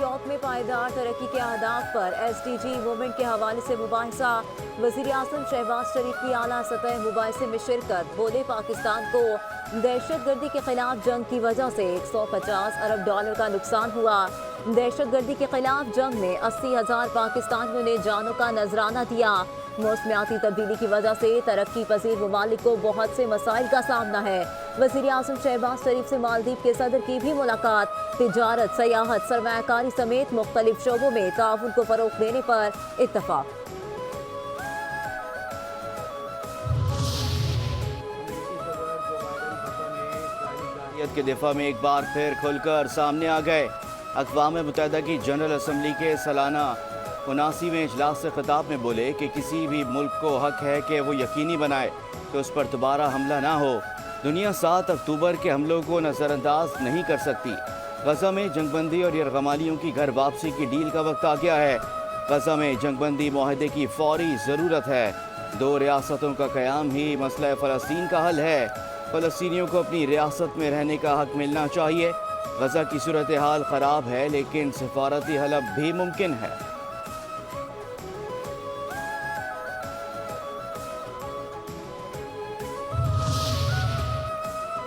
York میں پائیدار ترقی کے اہداف پر SDG موومنٹ کے حوالے سے مباحثہ۔ وزیر اعظم شہباز شریف کی اعلیٰ سطح مباحثے میں شرکت۔ بولے پاکستان کو دہشت گردی کے خلاف جنگ کی وجہ سے $150 ارب کا نقصان ہوا۔ دہشت گردی کے خلاف جنگ میں 80,000 پاکستانیوں نے جانوں کا نذرانہ دیا۔ موسمیاتی تبدیلی کی وجہ سے ترقی پذیر ممالک کو بہت سے مسائل کا سامنا ہے۔ وزیر اعظم شہباز شریف سے مالدیپ کے صدر کی بھی ملاقات۔ تجارت، سیاحت، سرمایہ کاری سمیت مختلف شعبوں میں تعاون کو فروغ دینے پر اتفاق۔ کے دفاع میں ایک بار پھر کھل کر سامنے آ گئے۔ اقوام متحدہ کی جنرل اسمبلی کے سالانہ 79ویں اجلاس سے خطاب میں بولے کہ کسی بھی ملک کو حق ہے کہ وہ یقینی بنائے کہ اس پر دوبارہ حملہ نہ ہو۔ دنیا 7 اکتوبر کے حملوں کو نظر انداز نہیں کر سکتی۔ غزہ میں جنگ بندی اور یرغمالیوں کی گھر واپسی کی ڈیل کا وقت آ گیا ہے۔ غزہ میں جنگ بندی معاہدے کی فوری ضرورت ہے۔ 2 ریاستوں کا قیام ہی مسئلہ فلسطین کا حل ہے۔ فلسطینیوں کو اپنی ریاست میں رہنے کا حق ملنا چاہیے۔ غزہ کی صورتحال خراب ہے لیکن سفارتی حل اب بھی ممکن ہے۔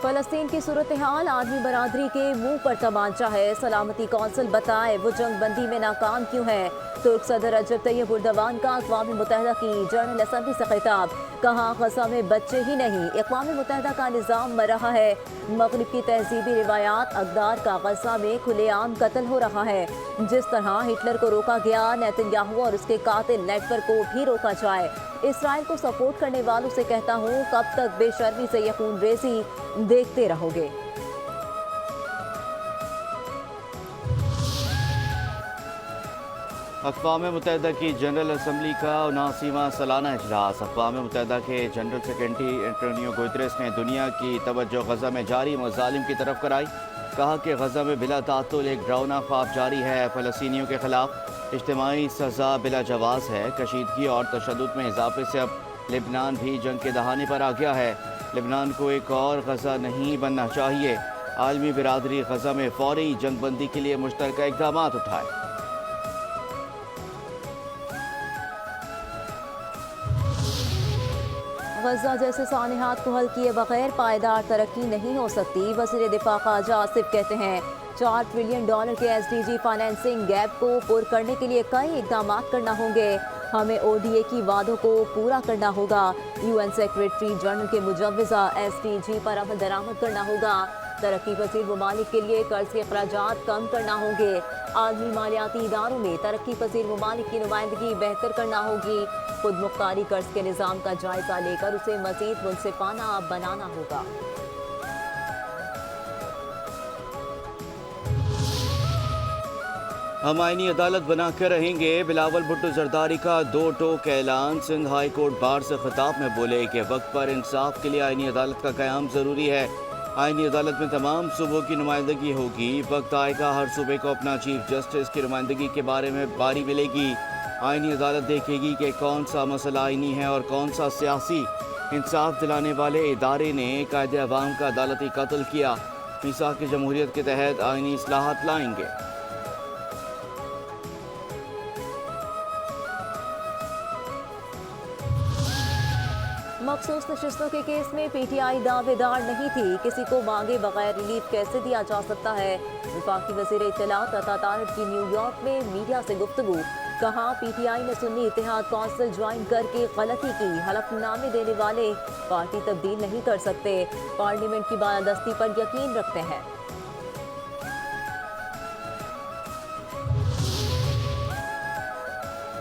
فلسطین کی صورتحال عالمی برادری کے منہ پر تمانچہ ہے۔ سلامتی کونسل بتائے وہ جنگ بندی میں ناکام کیوں ہے۔ ترک صدر رجب طیب اردوان کا اقوام متحدہ کی جنرل اسمبلی سے خطاب۔ کہا غزہ میں بچے ہی نہیں، اقوام متحدہ کا نظام مر رہا ہے۔ مغرب کی تہذیبی روایات اقدار کا غزہ میں کھلے عام قتل ہو رہا ہے۔ جس طرح ہٹلر کو روکا گیا، نیتن یاہو اور اس کے قاتل نیٹ ورک کو بھی روکا جائے۔ اسرائیل کو سپورٹ کرنے والوں سے کہتا ہوں، کب تک بے شرمی سے یہ خون ریزی دیکھتے رہو گے۔ اقوام متحدہ کی جنرل اسمبلی کا 79واں سالانہ اجلاس۔ اقوام متحدہ کے جنرل سیکرٹری انٹونیو گوتریس نے دنیا کی توجہ غزہ میں جاری مظالم کی طرف کرائی۔ کہا کہ غزہ میں بلا تعطل ایک ڈراؤنا خواب جاری ہے فلسطینیوں کے خلاف۔ اجتماعی سزا بلا جواز ہے۔ کشیدگی اور تشدد میں اضافے سے اب لبنان بھی جنگ کے دہانے پر آ گیا ہے۔ لبنان کو ایک اور غزہ نہیں بننا چاہیے۔ عالمی برادری غزہ میں فوری جنگ بندی کے لیے مشترکہ اقدامات اٹھائے۔ غزہ جیسے سانحات کو حل کیے بغیر پائیدار ترقی نہیں ہو سکتی۔ وزیر دفاع خارجہ آصف کہتے ہیں $4 ٹریلین کے SDG فائنینسنگ گیپ کو پر کرنے کے لیے کئی اقدامات کرنا ہوں گے۔ ہمیں ODA کی وعدوں کو پورا کرنا ہوگا۔ UN سیکریٹری جنرل کے مجوزہ SDG پر عمل درآمد کرنا ہوگا۔ ترقی پذیر ممالک کے لیے قرض کے اخراجات کم کرنا ہوں گے۔ عالمی مالیاتی اداروں میں ترقی پذیر ممالک کی نمائندگی بہتر کرنا ہوگی۔ خود مختاری قرض کے نظام کا جائزہ لے کر اسے مزید منصفانہ بنانا ہوگا۔ ہم آئینی عدالت بنا کر رہیں گے۔ بلاول بھٹو زرداری کا 2 ٹوک اعلان۔ سندھ ہائی کورٹ بار سے خطاب میں بولے کہ وقت پر انصاف کے لیے آئینی عدالت کا قیام ضروری ہے۔ آئینی عدالت میں تمام صوبوں کی نمائندگی ہوگی۔ وقت آئے گا ہر صوبے کو اپنا چیف جسٹس کی نمائندگی کے بارے میں باری ملے گی۔ آئینی عدالت دیکھے گی کہ کون سا مسئلہ آئینی ہے اور کون سا سیاسی۔ انصاف دلانے والے ادارے نے قائد عوام کا عدالتی قتل کیا۔ میثاق جمہوریت کے تحت آئینی اصلاحات لائیں گے۔ مخصوص نشستوں کے کیس میں PTI دعوے دار نہیں تھی۔ کسی کو مانگے بغیر ریلیف کیسے دیا جا سکتا ہے؟ وفاقی وزیر اطلاعات عطا طاہر کی نیو یارک میں میڈیا سے گفتگو۔ کہا PTI نے سنی اتحاد کونسل جوائن کر کے غلطی کی۔ حلف نامے دینے والے پارٹی تبدیل نہیں کر سکتے۔ پارلیمنٹ کی بالادستی پر یقین رکھتے ہیں۔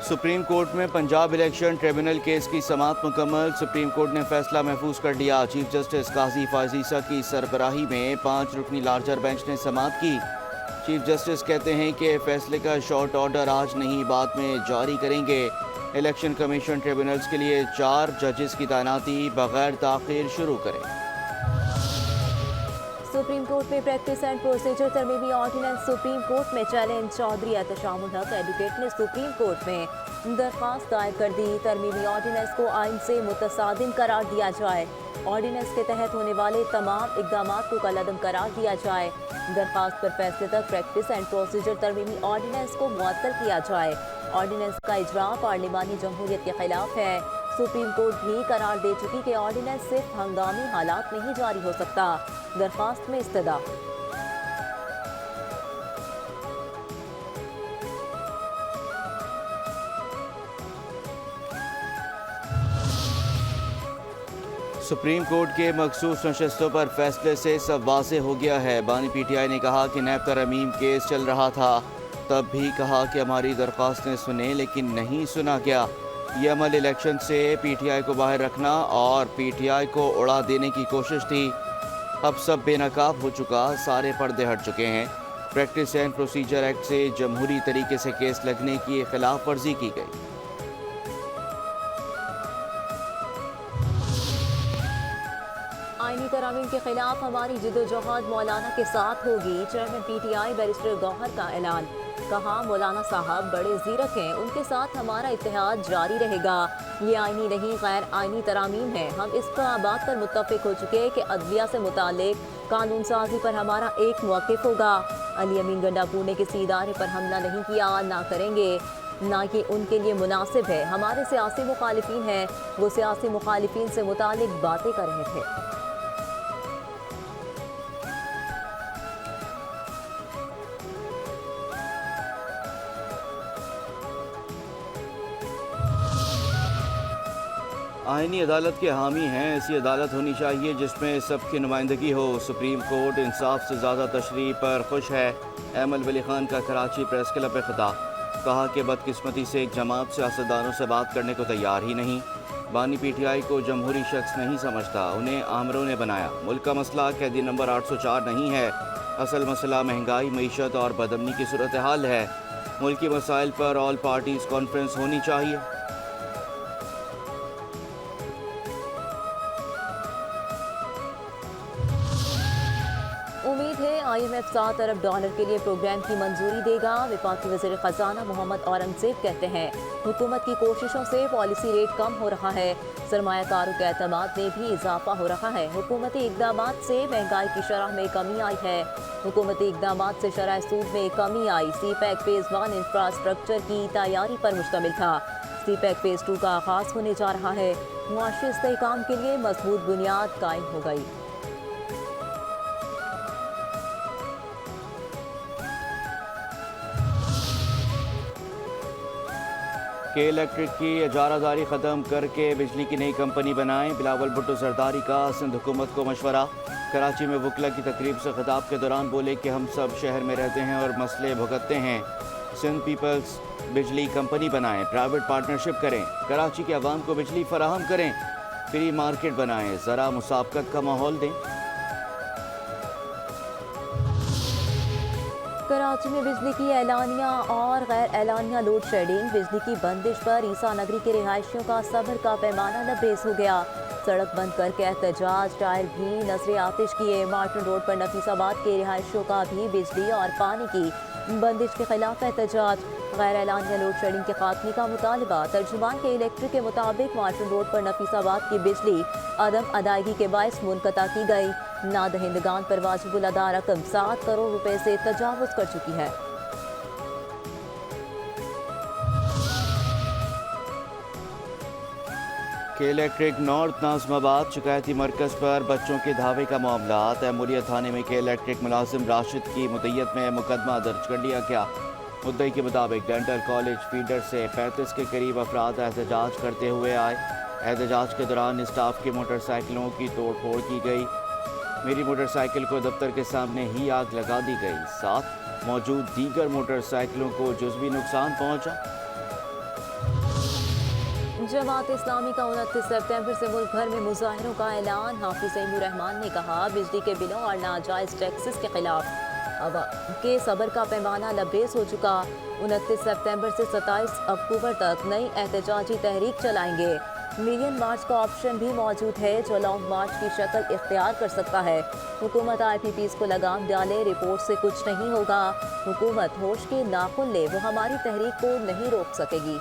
سپریم کورٹ میں پنجاب الیکشن ٹریبونل کیس کی سماعت مکمل۔ سپریم کورٹ نے فیصلہ محفوظ کر دیا۔ چیف جسٹس قاضی فائز عیسیٰ کی سربراہی میں 5 رکنی لارجر بینچ نے سماعت کی۔ چیف جسٹس کہتے ہیں کہ فیصلے کا شارٹ آرڈر آج نہیں بعد میں جاری کریں گے۔ الیکشن کمیشن ٹریبونلز کے لیے 4 ججز کی تعیناتی بغیر تاخیر شروع کرے۔ सुप्रीम कोर्ट में प्रैक्टिस एंड प्रोसीजर तरमीमी ऑर्डिनेंस सुप्रीम कोर्ट में चैलेंज। चौधरी एहतशामुल हक एडवोकेट ने सुप्रीम कोर्ट में दरख्वास्त दायर कर दी। तरमीमी ऑर्डिनेंस को आइन से मुतसादिम करार दिया जाए। ऑर्डिनेंस के तहत होने वाले तमाम इकदाम को कलअदम करार दिया जाए। दरख्वास्त पर फैसले तक प्रैक्टिस एंड प्रोसीजर तरमीमी ऑर्डिनेंस को मुअत्तल किया जाए। ऑर्डिनेंस का इजरा पार्लिमानी जमहूरियत के खिलाफ है। सुप्रीम कोर्ट भी करार दे चुकी कि ऑर्डिनेंस सिर्फ हंगामी हालात में ही जारी हो सकता। दरख्वास्त में इस्तदा। सुप्रीम कोर्ट के मखसूस नशस्तों पर फैसले से सब वाज़ेह हो गया है। बानी पीटीआई ने कहा कि नैब तरमीम केस चल रहा था, तब भी कहा कि हमारी दरख्वास्तें सुने, लेकिन नहीं सुना गया। ये अमल इलेक्शन से पीटीआई को बाहर रखना और पीटीआई को उड़ा देने की कोशिश थी। अब सब बेनकाब हो चुका, सारे पर्दे हट चुके हैं। प्रैक्टिस एंड प्रोसीजर एक्ट से जमहूरी तरीके से केस लगने की खिलाफ वर्जी की गई। आईनी तरामीम के खिलाफ हमारी जिदोजहद मौलाना के साथ होगी। चेयरमैन पीटीआई बैरिस्टर गौहर का ऐलान। कहा, मौलाना साहब बड़े ज़ीरक हैं, उनके साथ हमारा इत्तेहाद जारी रहेगा। ये आईनी नहीं गैर आईनी तरामीम है। हम इस बात पर मुत्तफिक हो चुके कि अदलिया से मुतालिक कानून साजी पर हमारा एक मौक़िफ़ होगा। अली अमीन गंडापुर ने किसी इदारे पर हमला नहीं किया, ना करेंगे, ना ये उनके लिए मुनासिब है। हमारे सियासी मुखालिफिन हैं, वो सियासी मुखालिफिन से मुतालिक बातें कर रहे थे। आईनी अदालत के हामी हैं। ऐसी अदालत होनी चाहिए जिसमें सबकी नुमाइंदगी हो। सुप्रीम कोर्ट इंसाफ से ज़्यादा तशरीह पर खुश है। अहमद वली खान का कराची प्रेस क्लब में खिताब। कहा कि बदकिस्मती से एक जमात सियासतदानों से बात करने को तैयार ही नहीं। बानी पीटीआई को जमहूरी शख्स नहीं समझता, उन्हें आमरों ने बनाया। मुल्क का मसला कैदी नंबर 804 नहीं है, असल मसला महंगाई, मईशत और बदअमनी की सूरत हाल है। मुल्की मसाइल पर ऑल पार्टीज़ कॉन्फ्रेंस होनी चाहिए। उम्मीद है IMF $7 अरब के लिए प्रोग्राम की मंजूरी देगा। वफाकी वज़ीर ख़जाना मोहम्मद औरंगज़ेब कहते हैं, हुकूमत की कोशिशों से पॉलिसी रेट कम हो रहा है, सरमायाकारों के एतमाद में भी इजाफा हो रहा है। हुकूमती इक़दामात से महंगाई की शरह में कमी आई है। हुकूमती इक़दामात से शरह सूद में कमी आई। CPEC फ़ेज़ 1 इंफ्रास्ट्रक्चर की तैयारी पर मुश्तमिल था। CPEC फ़ेज़ 2 का आगाज़ होने जा रहा है। मुआशी इस्तेहकाम के लिए मजबूत बुनियाद कायम हो गई। के इलेक्ट्रिक की इजारादारी ख़त्म करके बिजली की नई कंपनी बनाएं। बिलावल भुट्टो जरदारी का सिंध हुकूमत को मशवरा। कराची में वकला की तकरीब से खिताब के दौरान बोले कि हम सब शहर में रहते हैं और मसले भुगतते हैं। सिंध पीपल्स बिजली कंपनी बनाएं, प्राइवेट पार्टनरशिप करें, कराची के अवाम को बिजली फराहम करें, फ्री मार्केट बनाएं, ज़रा मुसाबकत का माहौल दें। कराची में बिजली की एलानिया और गैर एलानिया लोड शेडिंग। बिजली की बंदिश पर ईसा नगरी के रिहायशियों का सब्र का पैमाना लबरेज हो गया। सड़क बंद करके एहतजाज, टायर भी नजरे आतिश किए। मार्टन रोड पर नफीसाबाद के रिहायशियों का भी बिजली और पानी की बंदिश के खिलाफ एहतजाज। गैर एलानिया लोड शेडिंग के खात्मे का मुतालबा। तर्जुमान के इलेक्ट्रिक के मुताबिक मार्टन रोड पर नफीसाबाद की बिजली अदम अदायगी के बायस मुनक़ता की गई। नादहिंदगान पर वाजिबुल अदा रकम 7 करोड़ रुपए से तजावुज़ कर चुकी है। के इलेक्ट्रिक नॉर्थ नाज़िमाबाद शिकायती मरकज़ पर बच्चों के धावे का मामला। तैमूरिया थाने में के इलेक्ट्रिक मुलाजिम राशिद की मुद्दत में मुकदमा दर्ज कर लिया गया। मुद्दई के मुताबिक डेंटल कॉलेज फीडर से 35 के करीब अफराद एहतजाज करते हुए आए। एहतजाज के दौरान स्टाफ की मोटरसाइकिलों की तोड़ फोड़ की गई। मेरी मोटरसाइकिल को दफ्तर के सामने ही आग लगा दी गई। साथ मौजूद दीगर मोटरसाइकिलों को जुज़वी नुकसान पहुंचा। जमात इस्लामी का 29 सितंबर से मुल्क भर में मुजाहिरों का ऐलान। हाफिज सईमुर रहमान ने कहा, बिजली के बिलों और नाजायज़ टैक्सेस के खिलाफ अवाम के सब्र का पैमाना लबरेज हो चुका। 29 सितंबर से 27 अक्टूबर तक नई एहतजाजी तहरीक चलाएंगे। मिलियन मार्च का ऑप्शन भी मौजूद है जो लॉन्ग मार्च की शक्ल इख्तियार कर सकता है। हुकूमत IPPs को लगाम डाले, रिपोर्ट से कुछ नहीं होगा। हुकूमत होश के नाखुन ले, वो हमारी तहरीक को नहीं रोक सकेगी।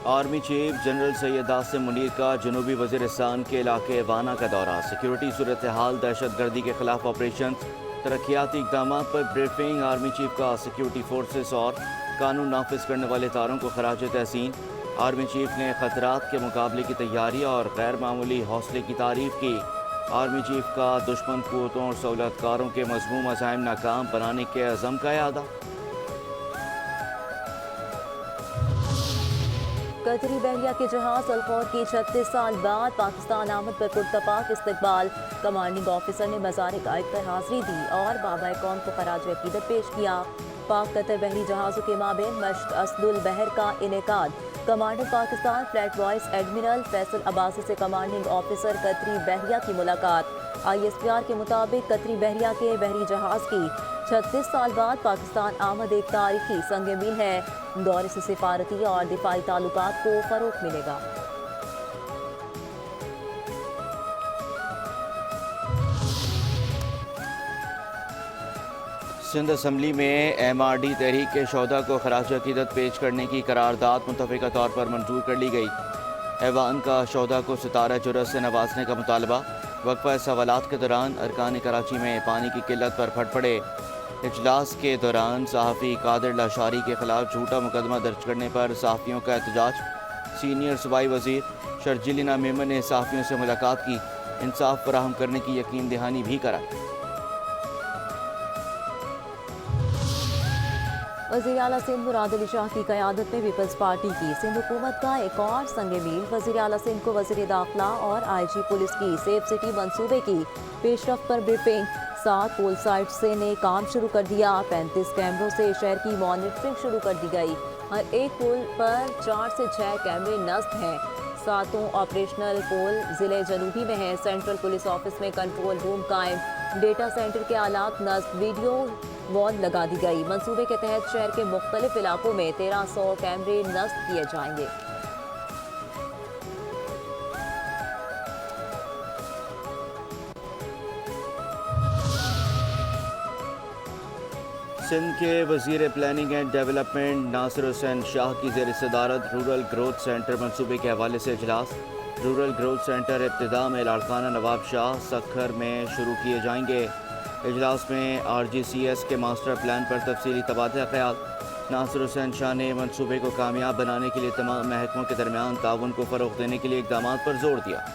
Army chief general Syed Asim Munir का जनूबी वज़ीरिस्तान के इलाके वाना का दौरा। सिक्योरिटी सूरत हाल, दहशत गर्दी के खिलाफ ऑपरेशन, तरक्याती इकदाम पर ब्रीफिंग। आर्मी चीफ का सिक्योरिटी फोर्सेस और कानून नाफिज करने वाले तारों को खराज तहसीन। आर्मी चीफ ने खतरात के मुकाबले की तैयारी और गैर मामूली हौसले की तारीफ की। आर्मी चीफ का दुश्मन कुव्वतों और सहूलतकारों के मज़मूम अज़ाइम नाकाम बनाने के अज़म का यादा। कतरी बहरिया के जहाज अलखौर की 36 साल बाद पाकिस्तान आमद पर पुरतपाक इस्तकबाल। कमांडिंग ऑफिसर ने मज़ार कायद पर हाजिरी दी और बाबा कौम को खराज अकीदत पेश किया। पाक कतर बहरी जहाज़ों के माबेन मश्क असदुल बहर का इनेकाद। Commander Pakistan fleet vice admiral Faisal Abbasi से कमांडिंग ऑफिसर कतरी बहरिया की मुलाकात। ISPR के मुताबिक कतरी बहरिया के बहरी जहाज़ की 36 साल बाद पाकिस्तान आमद एक तारीखी संग मील है। दौरे से सिफारती और दिफाई ताल्लुकात को फरोग मिलेगा। सिंध असम्बली में MRD तहरीक के शोधा को खराज अकीदत पेश करने की करारदाद मुतफ़िका तौर पर मंजूर कर ली गई। ऐवान का शोधा को सितारा जुरत से नवाजने का मुतालबा। वक्फा सवालात के दौरान अरकान कराची में पानी की किल्लत पर फट पड़े। इजलास के दौरान सहाफ़ी कादिर लाशारी के खिलाफ झूठा मुकदमा दर्ज करने पर सहाफ़ियों का एहतजाज। सीनियर सूबाई वज़ीर शर्जिलिना मेमन ने सहाफ़ियों से मुलाकात की, इंसाफ फराहम करने की यकीन दहानी भी कराई। वज़ीर आला सिंध मुराद अली शाह की क़यादत में पीपल्स पार्टी की सिंध हुकूमत का एक और संग मील। वज़ीर आला सिंध को वज़ीर दाखिला और IG पुलिस की सेफ सिटी मंसूबे की पेशरफ पर ब्रीफिंग। 7 पोल साइट्स से ने काम शुरू कर दिया। 35 कैमरों से शहर की मॉनिटरिंग शुरू कर दी गई। हर एक पोल पर 4 से 6 कैमरे नस्ब हैं। 7 ऑपरेशनल पोल ज़िले जनूबी में हैं। सेंट्रल पुलिस ऑफिस में कंट्रोल रूम कायम। डेटा सेंटर के आलात नस्ब, वीडियो वॉल लगा दी गई। मंसूबे के तहत शहर के मुख्तलिफ इलाकों में 1300 कैमरे नस्ब किए जाएंगे। सिंध के वज़ीर planning and development Nasir Hussain Shah की ज़ेर सदारत रूरल ग्रोथ सेंटर मंसूबे के हवाले से इजलास। रूरल ग्रोथ सेंटर इब्तिदा में लाड़काना नवाब शाह सखर में शुरू किए जाएंगे। इजलास में RGCS के मास्टर प्लान पर तफसीली तबादला ख्याल। नासिर हुसैन शाह ने मंसूबे को कामयाब बनाने के लिए तमाम महकमों के दरमियान ताउन को फ़रोग़ देने के लिए इक़दाम पर जोर दिया।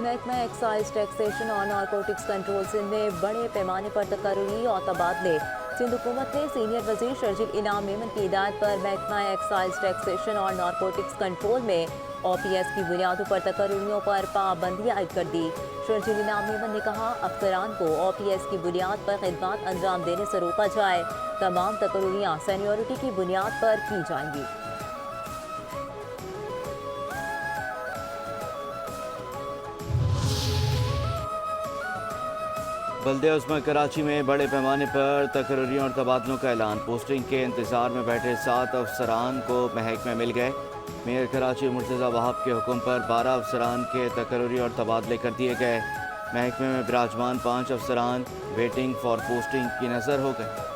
महकमा एक्साइज टैक्सेशन और नारकोटिक्स कंट्रोल सिंध में बड़े पैमाने पर तकर्री और तबादले। सिंध हुकूमत ने सीनियर वज़ीर शर्जिल इनाम मेमन की हिदायत पर महकमा एक्साइज टैक्सेशन और नारकोटिक्स कंट्रोल में OPS की बुनियादों पर तकर्रियों पर पाबंदी आयद कर दी। शर्जिल इनाम मेमन ने कहा, अफसरान को OPS की बुनियाद पर खिदमत अंजाम देने से रोका जाए। तमाम तकर्रियाँ सीनियरिटी की बुनियाद पर की जाएंगी। बल्दे-ए-उज़्मा कराची में बड़े पैमाने पर तकर्रियों और तबादलों का ऐलान। पोस्टिंग के इंतज़ार में बैठे 7 अफसरान को महकमे मिल गए। मेयर कराची मुर्तज़ा वहाब के हुक्म पर 12 अफसरान के तकर्री और तबादले कर दिए गए। महकमे में विराजमान 5 अफसरान वेटिंग फॉर पोस्टिंग की नज़र हो गए।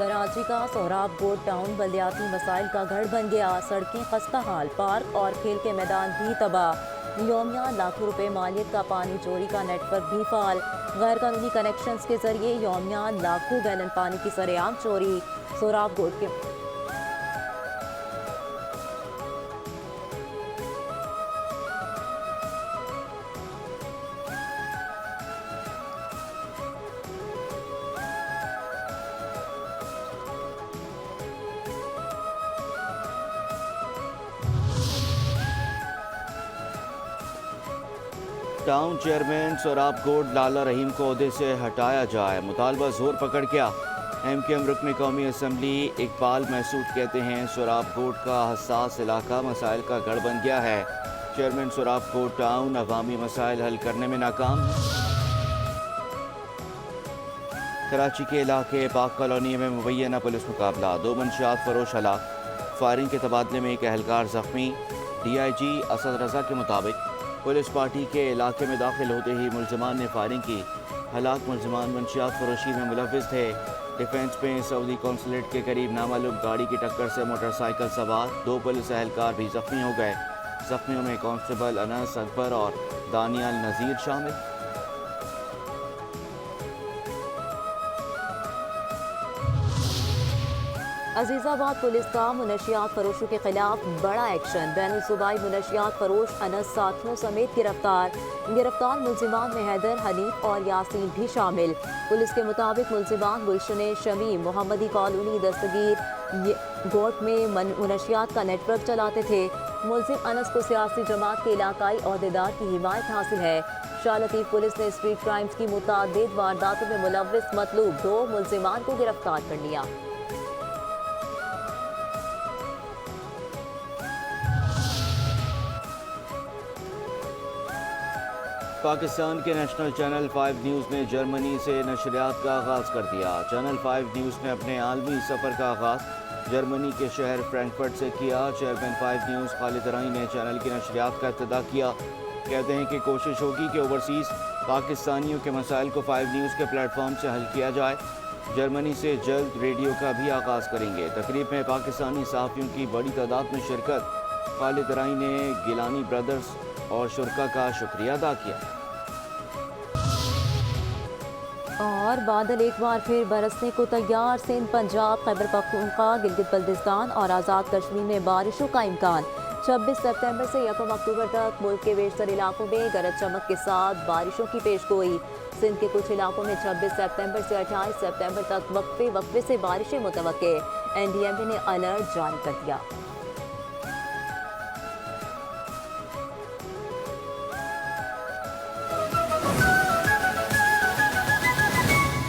कराची का सोहराब गोड टाउन बल्दियाती मसाइल का गढ़ बन गया। सड़कें खस्ता हाल, पार्क और खेल के मैदान भी तबाह। योमिया लाखों रुपए मालियत का पानी चोरी का नेटवर्क भी फाल। गैर कानूनी कनेक्शंस के जरिए योमिया लाखों गैलन पानी की सरेआम चोरी। सोहराब गोड के टाउन चेयरमैन सोहराब गोड लाला रहीम को ओहदे से हटाया जाए। मुतालबा जोर पकड़ गया। MKM رکن قومی اسمبلی اقبال محسود کہتے ہیں سوراب کوٹ کا حساس علاقہ مسائل کا گڑھ بن گیا ہے. چیئرمین سوراب کوٹ ٹاؤن عوامی مسائل حل کرنے میں ناکام. کراچی کے علاقے پاک کالونی میں مبینہ پولیس مقابلہ, 2 منشیات فروش ہلاک. فائرنگ کے تبادلے میں ایک اہلکار زخمی. DIG اسد رضا کے مطابق پولیس پارٹی کے علاقے میں داخل ہوتے ہی ملزمان نے فائرنگ کی. ہلاک ملزمان منشیات فروشی میں ملوث تھے. ڈیفنس میں سعودی قونصلیٹ کے قریب نامعلوم گاڑی کی ٹکر سے موٹر سائیکل سوار 2 پولیس اہلکار بھی زخمی ہو گئے. زخمیوں میں کانسٹیبل انس اکبر اور دانیال نذیر شامل. عزیز آباد پولیس کا منشیات فروشوں کے خلاف بڑا ایکشن. بین الصوبائی منشیات فروش انس ساتھیوں سمیت گرفتار ملزمان میں حیدر, حنیف اور یاسین بھی شامل. پولیس کے مطابق ملزمان گلشن شمیم محمدی کالونی دستگیر گوٹ میں منشیات کا نیٹ ورک چلاتے تھے. ملزم انس کو سیاسی جماعت کے علاقائی عہدیدار کی حمایت حاصل ہے. شاہ لطیف پولیس نے اسٹریٹ کرائمز کی متعدد وارداتوں میں ملوث مطلوب 2 ملزمان کو گرفتار کر لیا. پاکستان کے نیشنل چینل 5 نیوز نے جرمنی سے نشریات کا آغاز کر دیا. چینل 5 نیوز نے اپنے عالمی سفر کا آغاز جرمنی کے شہر فرینکفرٹ سے کیا. چیئرمین 5 نیوز خالد رائی نے چینل کی نشریات کا افتتاح کیا. کہتے ہیں کہ کوشش ہوگی کہ اوورسیز پاکستانیوں کے مسائل کو 5 نیوز کے پلیٹ فارم سے حل کیا جائے. جرمنی سے جلد ریڈیو کا بھی آغاز کریں گے. تقریب میں پاکستانی صحافیوں کی بڑی تعداد میں شرکت. خالد رائی نے گیلانی برادرز اور شرکا کا شکریہ ادا کیا. اور بادل ایک بار پھر برسنے کو تیار. سندھ, پنجاب, خیبر پختونخوا, گلگت بلتستان اور آزاد کشمیر میں بارشوں کا امکان. 26 سپتمبر سے 1 اکتوبر تک ملک کے بیشتر علاقوں میں گرج چمک کے ساتھ بارشوں کی پیش گوئی. سندھ کے کچھ علاقوں میں 26 سپتمبر سے 28 سپتمبر تک وقفے سے بارشیں متوقع. NDMA نے الرٹ جاری کر دیا.